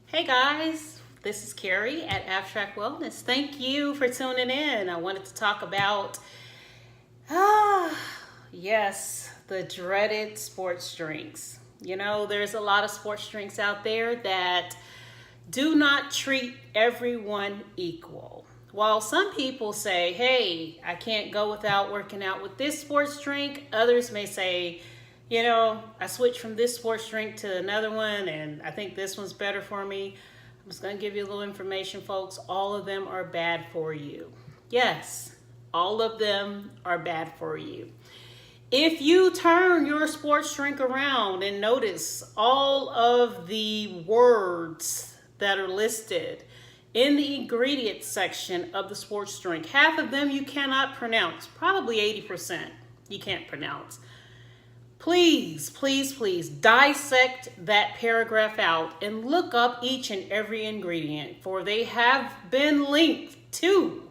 Hey guys, this is Carrie at Abstract Wellness. Thank you for tuning in. I wanted to talk about, ah, yes, the dreaded sports drinks. You know, there's a lot of sports drinks out there that do not treat everyone equal. While some people say, hey, I can't go without working out with this sports drink, others may say, I switched from this sports drink to another one and I think this one's better for me. I'm just going to give you a little information, folks. All of them are bad for you. Yes, all of them are bad for you. If you turn your sports drink around and notice all of the words that are listed in the ingredients section of the sports drink, half of them you cannot pronounce, probably 80% you can't pronounce. Please, please, please dissect that paragraph out and look up each and every ingredient, for they have been linked to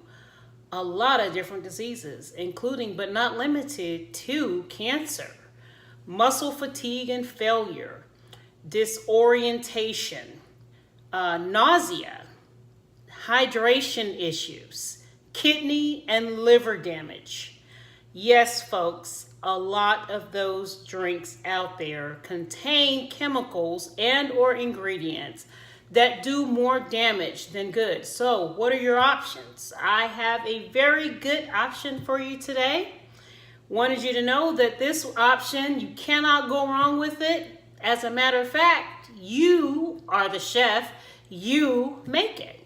a lot of different diseases, including but not limited to cancer, muscle fatigue and failure, disorientation, nausea, hydration issues, kidney and liver damage. Yes, folks, a lot of those drinks out there contain chemicals and or ingredients that do more damage than good. So what are your options? I have a very good option for you today. Wanted you to know that this option, you cannot go wrong with it. As a matter of fact, you are the chef. You make it.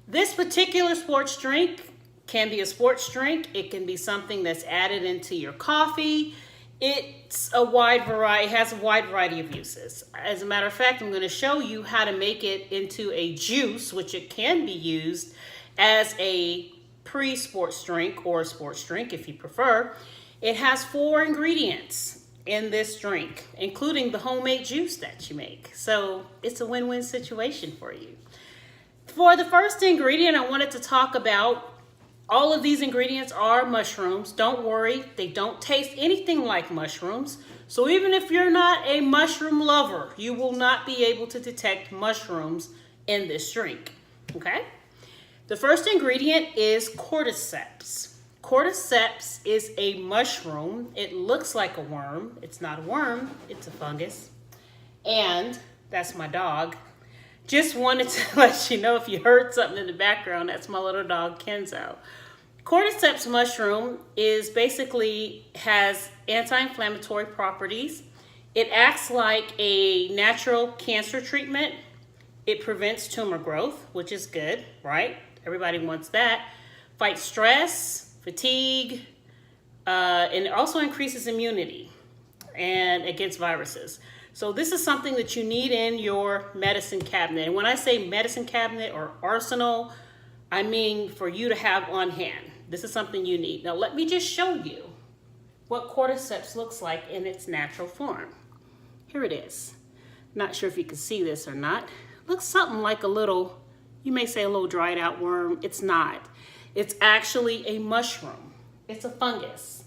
This particular sports drink can be a sports drink. It can be something that's added into your coffee. It has a wide variety of uses. As a matter of fact, I'm going to show you how to make it into a juice, which it can be used as a pre-sports drink or a sports drink if you prefer. It has 4 ingredients in this drink, including the homemade juice that you make. So it's a win-win situation for you. For the first ingredient, I wanted to talk about, all of these ingredients are mushrooms. Don't worry, they don't taste anything like mushrooms. So even if you're not a mushroom lover, you will not be able to detect mushrooms in this drink, okay? The first ingredient is cordyceps. Cordyceps is a mushroom. It looks like a worm. It's not a worm, it's a fungus. And that's my dog. Just wanted to let you know, if you heard something in the background, that's my little dog, Kenzo. Cordyceps mushroom has anti-inflammatory properties. It acts like a natural cancer treatment. It prevents tumor growth, which is good, right? Everybody wants that. Fights stress, fatigue, and it also increases immunity and against viruses. So this is something that you need in your medicine cabinet. And when I say medicine cabinet or arsenal, I mean for you to have on hand. This is something you need. Now let me just show you what cordyceps looks like in its natural form. Here it is. Not sure if you can see this or not. Looks something like a little, you may say a little dried out worm. It's not. It's actually a mushroom. It's a fungus.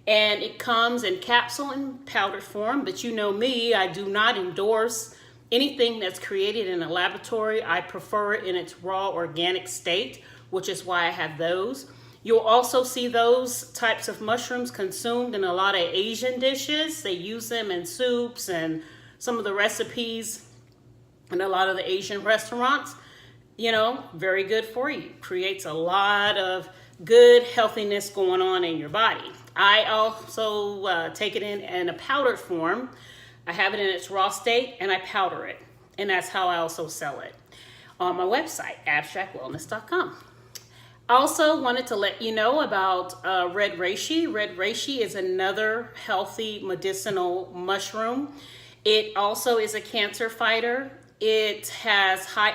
And it comes in capsule and powdered form, but you know me, I do not endorse anything that's created in a laboratory. I prefer it in its raw organic state, which is why I have those. You'll also see those types of mushrooms consumed in a lot of Asian dishes. They use them in soups and some of the recipes in a lot of the Asian restaurants. You know, very good for you. Creates a lot of good healthiness going on in your body. I also take it in a powdered form. I have it in its raw state and I powder it. And that's how I also sell it on my website, abstractwellness.com. I also wanted to let you know about red reishi. Red reishi is another healthy medicinal mushroom. It also is a cancer fighter. It has high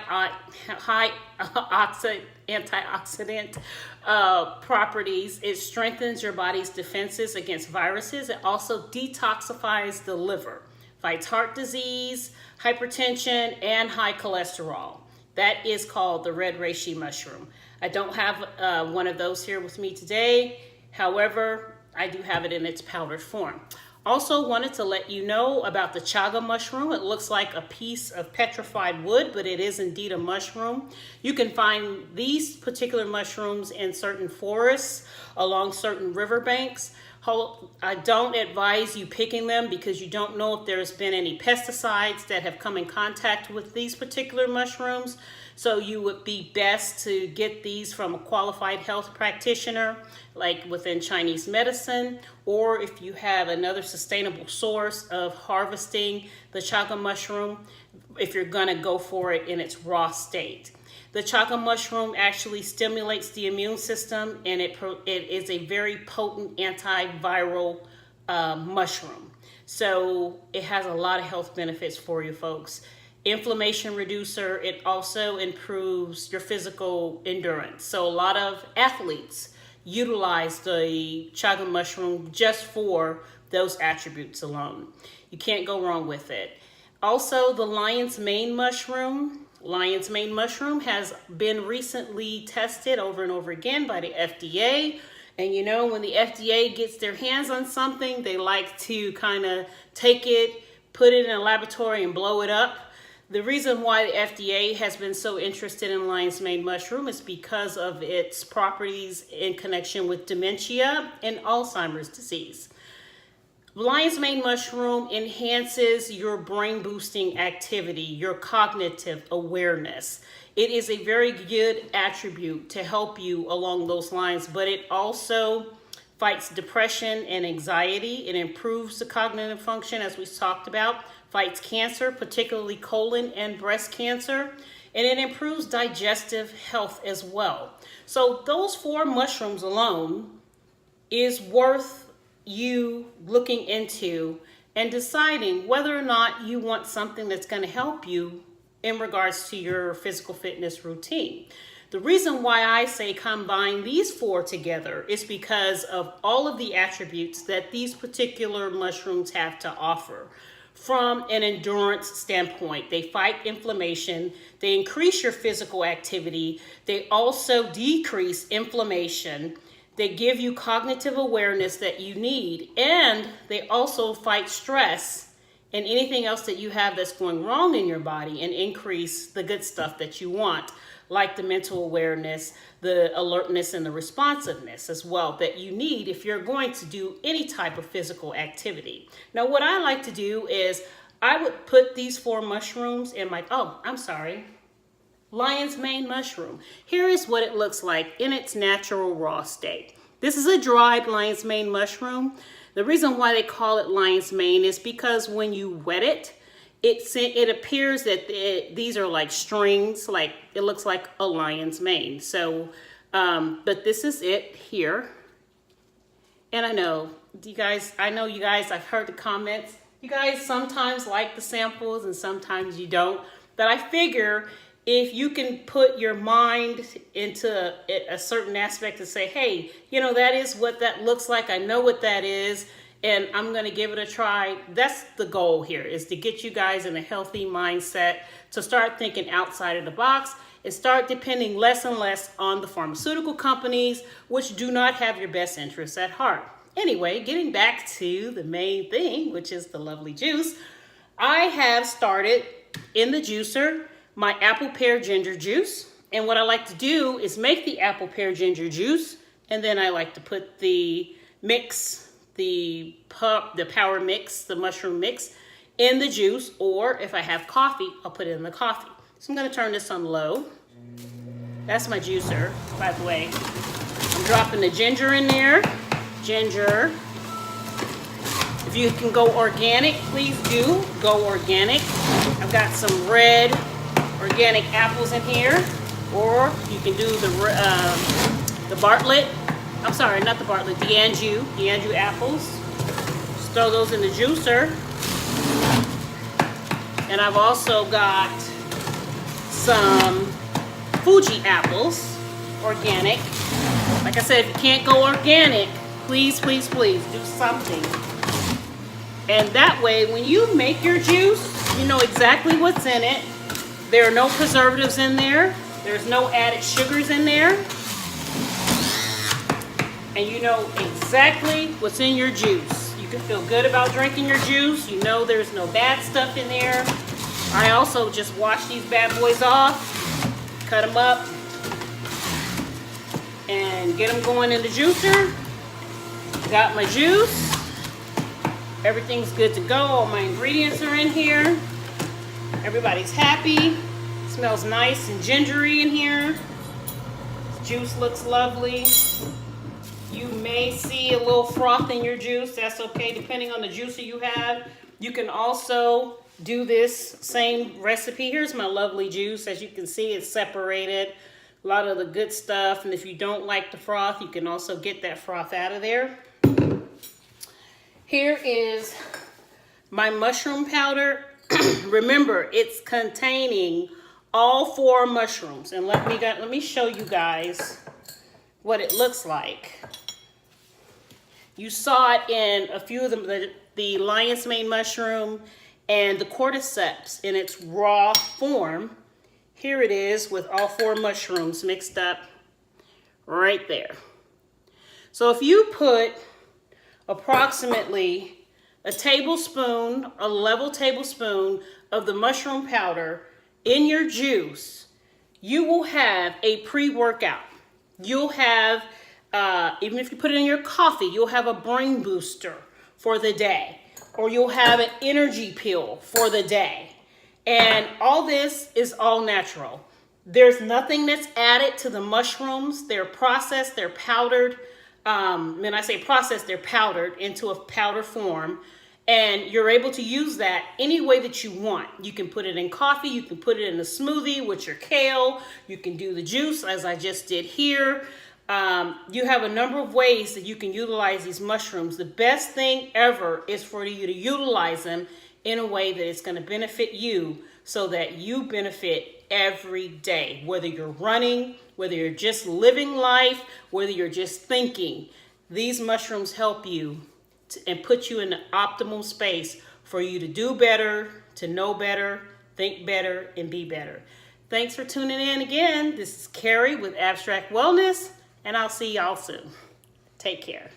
antioxidant properties. It strengthens your body's defenses against viruses. It also detoxifies the liver, fights heart disease, hypertension, and high cholesterol. That is called the red reishi mushroom. I don't have one of those here with me today. However, I do have it in its powdered form. Also wanted to let you know about the chaga mushroom. It looks like a piece of petrified wood, but it is indeed a mushroom. You can find these particular mushrooms in certain forests, along certain riverbanks. I don't advise you picking them because you don't know if there's been any pesticides that have come in contact with these particular mushrooms. So you would be best to get these from a qualified health practitioner, like within Chinese medicine, or if you have another sustainable source of harvesting the chaga mushroom, if you're gonna go for it in its raw state. The chaga mushroom actually stimulates the immune system, and it is a very potent antiviral mushroom. So it has a lot of health benefits for you folks. Inflammation reducer, it also improves your physical endurance. So a lot of athletes utilize the chaga mushroom just for those attributes alone. You can't go wrong with it. Also, the lion's mane mushroom. Lion's mane mushroom has been recently tested over and over again by the FDA. And you know, when the FDA gets their hands on something, they like to kind of take it, put it in a laboratory and blow it up. The reason why the FDA has been so interested in lion's mane mushroom is because of its properties in connection with dementia and Alzheimer's disease. Lion's mane mushroom enhances your brain boosting activity, your cognitive awareness. It is a very good attribute to help you along those lines, but it also fights depression and anxiety. It improves the cognitive function, as we talked about, fights cancer, particularly colon and breast cancer, and it improves digestive health as well. So those 4 mushrooms alone is worth you looking into and deciding whether or not you want something that's going to help you in regards to your physical fitness routine. The reason why I say combine these 4 together is because of all of the attributes that these particular mushrooms have to offer. From an endurance standpoint, they fight inflammation, they increase your physical activity, they also decrease inflammation, they give you cognitive awareness that you need, and they also fight stress and anything else that you have that's going wrong in your body and increase the good stuff that you want, like the mental awareness, the alertness, and the responsiveness as well that you need if you're going to do any type of physical activity. Now, what I like to do is I would put these 4 mushrooms in my, lion's mane mushroom. Here is what it looks like in its natural raw state. This is a dried lion's mane mushroom. The reason why they call it lion's mane is because when you wet it, it appears that these are like strings, like it looks like a lion's mane. So, but this is it here. And I know you guys, I've heard the comments. You guys sometimes like the samples and sometimes you don't. But I figure if you can put your mind into a certain aspect and say, hey, you know, that is what that looks like. I know what that is, and I'm going to give it a try. That's the goal here, is to get you guys in a healthy mindset to start thinking outside of the box and start depending less and less on the pharmaceutical companies, which do not have your best interests at heart. Anyway, getting back to the main thing, which is the lovely juice, I have started in the juicer my apple pear ginger juice. And what I like to do is make the apple pear ginger juice, and then I like to put the mix, the power mix, the mushroom mix in the juice, or if I have coffee, I'll put it in the coffee. So I'm gonna turn this on low. That's my juicer, by the way. I'm dropping the ginger in there. Ginger. If you can go organic, please do go organic. I've got some red organic apples in here, or you can do the Bartlett. I'm sorry, not the Bartlett, the Anjou apples. Just throw those in the juicer. And I've also got some Fuji apples, organic. Like I said, if you can't go organic, please, please, please do something. And that way, when you make your juice, you know exactly what's in it. There are no preservatives in there. There's no added sugars in there. And you know exactly what's in your juice. You can feel good about drinking your juice. You know there's no bad stuff in there. I also just wash these bad boys off, cut them up, and get them going in the juicer. Got my juice. Everything's good to go. All my ingredients are in here. Everybody's happy. Smells nice and gingery in here. Juice looks lovely. You may see a little froth in your juice. That's okay, depending on the juicer you have. You can also do this same recipe. Here's my lovely juice. As you can see, it's separated. A lot of the good stuff. And if you don't like the froth, you can also get that froth out of there. Here is my mushroom powder. Remember, it's containing all 4 mushrooms. And let me show you guys what it looks like. You saw it in a few of them, the lion's mane mushroom and the cordyceps in its raw form. Here it is with all 4 mushrooms mixed up right there. So if you put approximately a level tablespoon of the mushroom powder in your juice, you will have a pre-workout. You'll have, even if you put it in your coffee, you'll have a brain booster for the day, or you'll have an energy pill for the day. And all this is all natural. There's nothing that's added to the mushrooms. They're processed, they're powdered. When I say processed, they're powdered into a powder form. And you're able to use that any way that you want. You can put it in coffee, you can put it in a smoothie with your kale, you can do the juice as I just did here. You have a number of ways that you can utilize these mushrooms. The best thing ever is for you to utilize them in a way that it's going to benefit you so that you benefit every day, whether you're running, whether you're just living life, whether you're just thinking. These mushrooms help you and put you in the optimal space for you to do better, to know better, think better, and be better. Thanks for tuning in again. This is Carrie with Abstract Wellness, and I'll see y'all soon. Take care.